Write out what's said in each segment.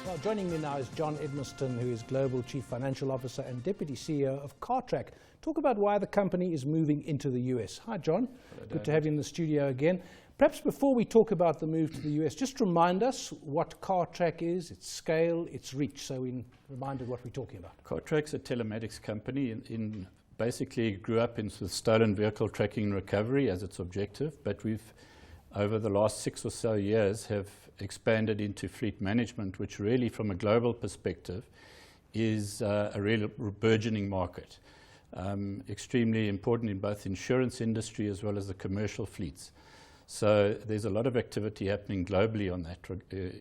Well, joining me now is John Edmeston, who is Global Chief Financial Officer and Deputy CEO of Cartrack. Talk about why the company is moving into the US. Hi, John. Hello, good to have you in the studio again. Perhaps before we talk about the move to the US, just remind us what Cartrack is, its scale, its reach, so we're reminded what we're talking about. Cartrack's a telematics company basically grew up with stolen vehicle tracking and recovery as its objective, but we've over the last 6 or so years have expanded into fleet management, which really from a global perspective is a real burgeoning market. Extremely important in both insurance industry as well as the commercial fleets. So there's a lot of activity happening globally on that,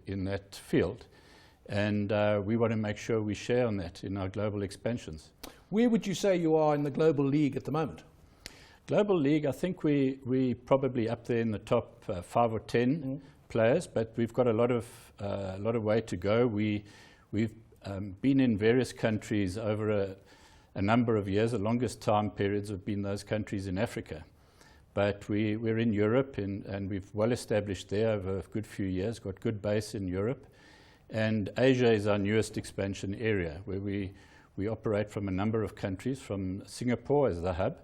in that field, and we want to make sure we share on that in our global expansions. Where would you say you are in the global league at the moment? Global league, I think we probably up there in the top 5 or 10 players, but we've got a lot of way to go. We've been in various countries over a number of years. The longest time periods have been those countries in Africa. But we're in Europe, and we've well established there over a good few years, got good base in Europe. And Asia is our newest expansion area, where we operate from a number of countries, from Singapore as the hub.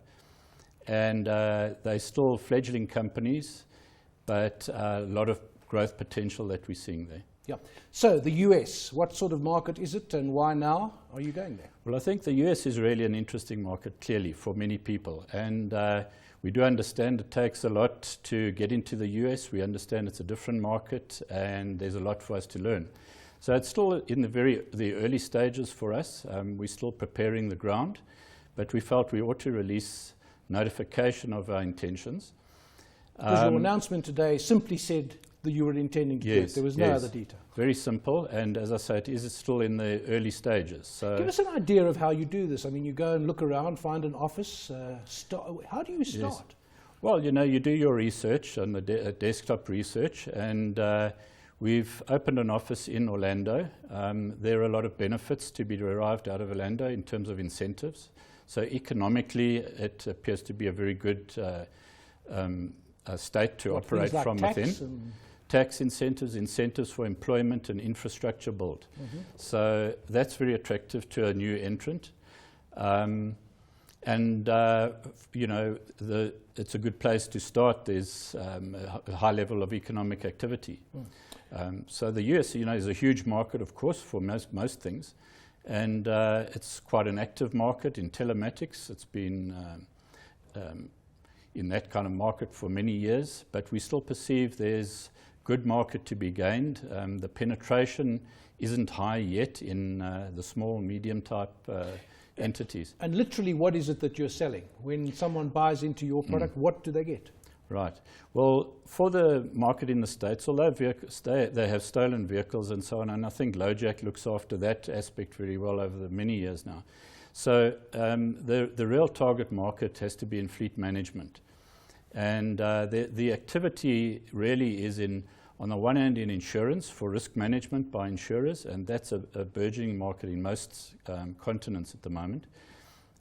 And they're still fledgling companies, but a lot of growth potential that we're seeing there. Yeah. So the US, what sort of market is it, and why now are you going there? Well, I think the US is really an interesting market, clearly, for many people. And we do understand it takes a lot to get into the US. We understand it's a different market, and there's a lot for us to learn. So it's still in the early stages for us. We're still preparing the ground, but we felt we ought to release notification of our intentions. Because your announcement today simply said that you were intending to do it. There was no other detail. Very simple, and as I say, it is still in the early stages. So give us an idea of how you do this. I mean, you go and look around, find an office. How do you start? Yes. Well, you do your research on the desktop research, and we've opened an office in Orlando. There are a lot of benefits to be derived out of Orlando in terms of incentives. So economically, it appears to be a very good state to operate from within. Tax incentives, incentives for employment and infrastructure build. So that's very attractive to a new entrant. It's a good place to start. There's a high level of economic activity. So the US, is a huge market, of course, for most things. And it's quite an active market in telematics. It's been in that kind of market for many years, but we still perceive there's good market to be gained. The penetration isn't high yet in the small, medium type entities. And literally, what is it that you're selling? When someone buys into your product, what do they get? Right. Well, for the market in the States, although they have stolen vehicles and so on, and I think LoJack looks after that aspect very well over the many years now. So the real target market has to be in fleet management. And the activity really is on the one hand in insurance for risk management by insurers, and that's a burgeoning market in most continents at the moment.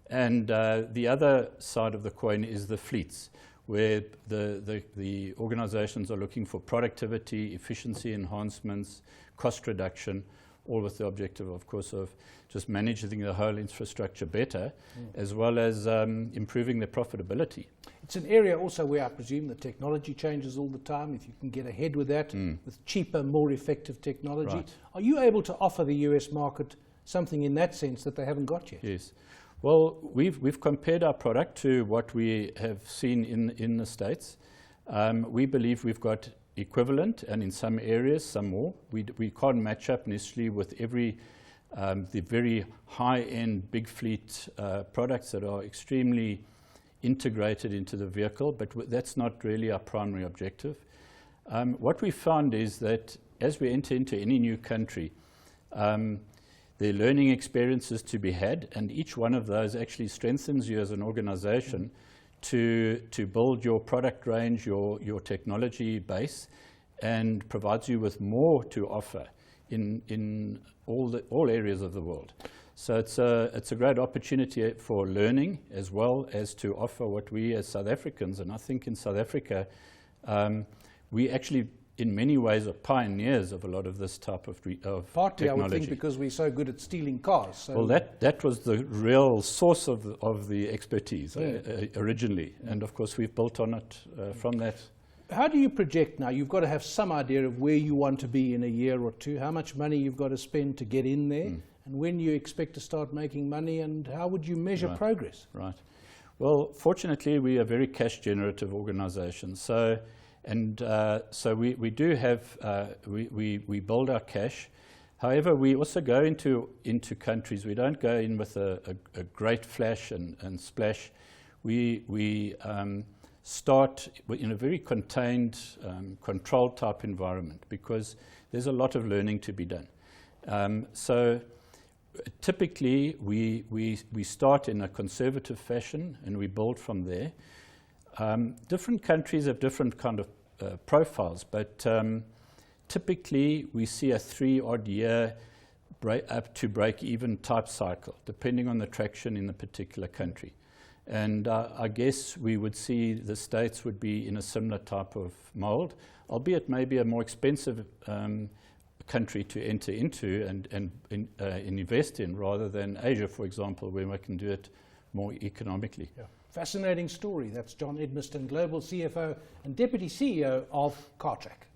And the other side of the coin is the fleets, where the organizations are looking for productivity, efficiency enhancements, cost reduction, all with the objective, of course, of just managing the whole infrastructure better, as well as improving their profitability. It's an area also where I presume the technology changes all the time. If you can get ahead with that, with cheaper, more effective technology. Right. Are you able to offer the US market something in that sense that they haven't got yet? Yes. Well, we've compared our product to what we have seen in the States. We believe we've got equivalent, and in some areas, some more. We can't match up necessarily with the very high-end big fleet products that are extremely integrated into the vehicle, but that's not really our primary objective. What we found is that as we enter into any new country, there are learning experiences to be had, and each one of those actually strengthens you as an organization to build your product range, your technology base, and provides you with more to offer in all areas of the world. So it's a great opportunity for learning as well as to offer what we as South Africans, and I think in South Africa, we actually in many ways are pioneers of a lot of this type of Partly, technology. I would think, because we're so good at stealing cars. So well, that was the real source of the expertise originally, and of course we've built on it from that. How do you project now? You've got to have some idea of where you want to be in a year or two, how much money you've got to spend to get in there, and when you expect to start making money, and how would you measure progress? Right. Well, fortunately, we are a very cash-generative organisation. So we do have, we build our cash. However, we also go into countries. We don't go in with a great flash and splash. We start in a very contained, controlled type environment, because there's a lot of learning to be done. So typically, we start in a conservative fashion and we build from there. Different countries have different kind of profiles, but typically we see a 3-odd year up to break-even type cycle, depending on the traction in the particular country. And I guess we would see the States would be in a similar type of mold, albeit maybe a more expensive country to enter into and invest in, rather than Asia, for example, where we can do it more economically. Yeah. Fascinating story. That's John Edmeston, Global CFO and Deputy CEO of Cartrack.